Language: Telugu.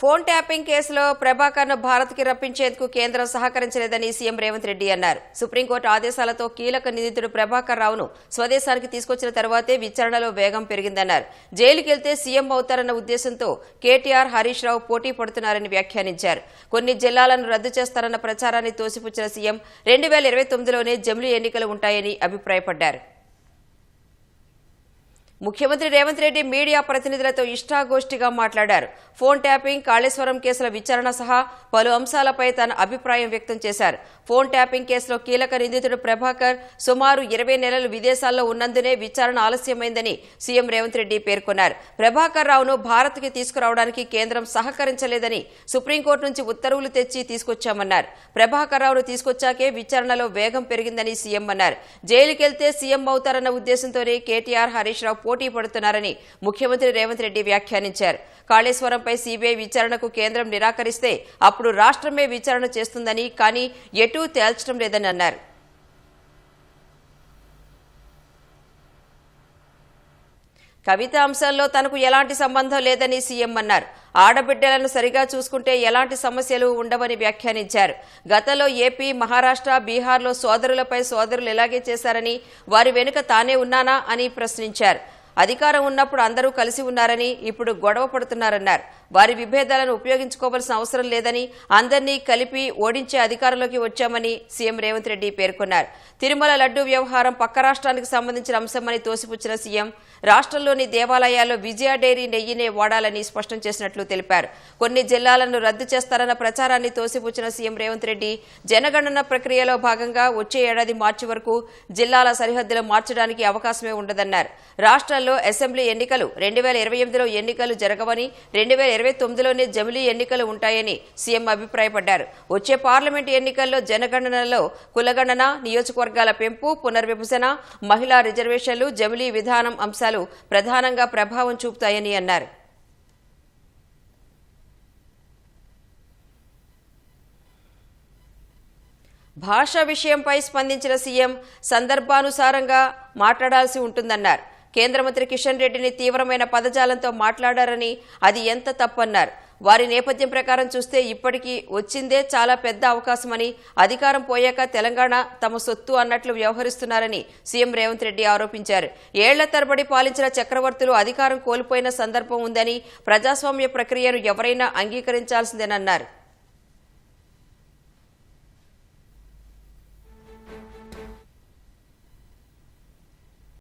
ఫోన్ ట్యాపింగ్ కేసులో ప్రభాకర్ను భారత్కి రప్పించేందుకు కేంద్రం సహకరించలేదని సీఎం రేవంత్ రెడ్డి అన్నారు. సుప్రీంకోర్టు ఆదేశాలతో కీలక నిందితుడు ప్రభాకర్ రావును స్వదేశానికి తీసుకొచ్చిన తర్వాతే విచారణలో వేగం పెరిగిందన్నారు. జైలుకెళ్తే సీఎం అవుతారన్న ఉద్దేశంతో కేటీఆర్, హరీష్ రావు పోటీ పడుతున్నారని వ్యాఖ్యానించారు. కొన్ని జిల్లాలను రద్దు చేస్తారన్న ప్రచారాన్ని తోసిపుచ్చిన సీఎం 2029లోనే జమిలీ ఎన్నికలు ఉంటాయని అభిప్రాయపడ్డారు. ముఖ్యమంత్రి రేవంత్ రెడ్డి మీడియా ప్రతినిధులతో ఇష్టాగోష్ఠిగా మాట్లాడారు. ఫోన్ ట్యాపింగ్, కాళేశ్వరం కేసుల విచారణ సహా పలు అంశాలపై తన అభిప్రాయం వ్యక్తం చేశారు. ఫోన్ ట్యాపింగ్ కేసులో కీలక నిందితుడు ప్రభాకర్ సుమారు 20 నెలలు విదేశాల్లో ఉన్నందునే విచారణ ఆలస్యమైందని సీఎం రేవంత్ రెడ్డి పేర్కొన్నారు. ప్రభాకర్ రావును భారత్కి తీసుకురావడానికి కేంద్రం సహకరించలేదని సుప్రీంకోర్టు నుంచి ఉత్తర్వులు తెచ్చి తీసుకొచ్చామన్నారు. ప్రభాకర్ రావును తీసుకొచ్చాకే విచారణలో వేగం పెరిగిందని సీఎం అన్నారు. జైలుకెళ్తే సీఎం అవుతారన్న ఉద్దేశంతోనే కేటీఆర్, హరీష్ రావు పోటీ పడుతున్నారని ముఖ్యమంత్రి రేవంత్ రెడ్డి వ్యాఖ్యానించారు. కాళేశ్వరంపై సీబీఐ విచారణకు కేంద్రం నిరాకరిస్తే అప్పుడు రాష్ట్రమే విచారణ చేస్తుందని, కానీ ఎటూ తేల్చడం లేదని అన్నారు. కవిత అంశంలో తనకు ఎలాంటి సంబంధం లేదని సీఎం అన్నారు. ఆడబిడ్డలను సరిగా చూసుకుంటే ఎలాంటి సమస్యలు ఉండవని వ్యాఖ్యానించారు. గతంలో ఏపీ, మహారాష్ట్ర, బీహార్లో సోదరులపై సోదరులు ఇలాగే చేశారని, వారి వెనుక తానే ఉన్నానా అని ప్రశ్నించారు. అధికారం ఉన్నప్పుడు అందరూ కలిసి ఉన్నారని, ఇప్పుడు గొడవ పడుతున్నారన్నారు. వారి విభేదాలను ఉపయోగించుకోవాల్సిన అవసరం లేదని, అందరినీ కలిపి ఓడించే అధికారంలోకి వచ్చామని సీఎం రేవంత్ రెడ్డి పేర్కొన్నారు. తిరుమల లడ్డూ వ్యవహారం పక్క రాష్ట్రానికి సంబంధించిన అంశమని తోసిపుచ్చిన సీఎం రాష్ట్రంలోని దేవాలయాల్లో విజయ డైరీ నెయ్యినే వాడాలని స్పష్టం చేసినట్లు తెలిపారు. కొన్ని జిల్లాలను రద్దు చేస్తారన్న ప్రచారాన్ని తోసిపుచ్చిన సీఎం రేవంత్ రెడ్డి జనగణన ప్రక్రియలో భాగంగా వచ్చే ఏడాది మార్చి వరకు జిల్లాల సరిహద్దులు మార్చడానికి అవకాశమే ఉండదన్నారు. రాష్ట్రాల్లో అసెంబ్లీ ఎన్నికలు 2028లో ఎన్నికలు జరగవని, 2029లోనే జమిలీ ఎన్నికలు ఉంటాయని సీఎం అభిప్రాయపడ్డారు. వచ్చే పార్లమెంటు ఎన్నికల్లో జనగణనలో కులగణన, నియోజకవర్గాల పెంపు, పునర్విభజన, మహిళా రిజర్వేషన్లు, జమిలీ విధానం అంశాలు ప్రధానంగా ప్రభావం చూపుతాయని అన్నారు. భాష విషయంపై స్పందించిన సీఎం సందర్భానుసారంగా మాట్లాడాల్సి ఉంటుందన్నారు. కేంద్ర మంత్రి కిషన్ రెడ్డిని తీవ్రమైన పదజాలంతో మాట్లాడారని, అది ఎంత తప్పన్నారు. వారి నేపథ్యం ప్రకారం చూస్తే ఇప్పటికీ వచ్చిందే చాలా పెద్ద అవకాశమని, అధికారం పోయాక తెలంగాణ తమ సొత్తు అన్నట్లు వ్యవహరిస్తున్నారని సీఎం రేవంత్ రెడ్డి ఆరోపించారు. ఏళ్ల తరబడి పాలించిన చక్రవర్తులు అధికారం కోల్పోయిన సందర్భం ఉందని, ప్రజాస్వామ్య ప్రక్రియను ఎవరైనా అంగీకరించాల్సిందేనన్నారు.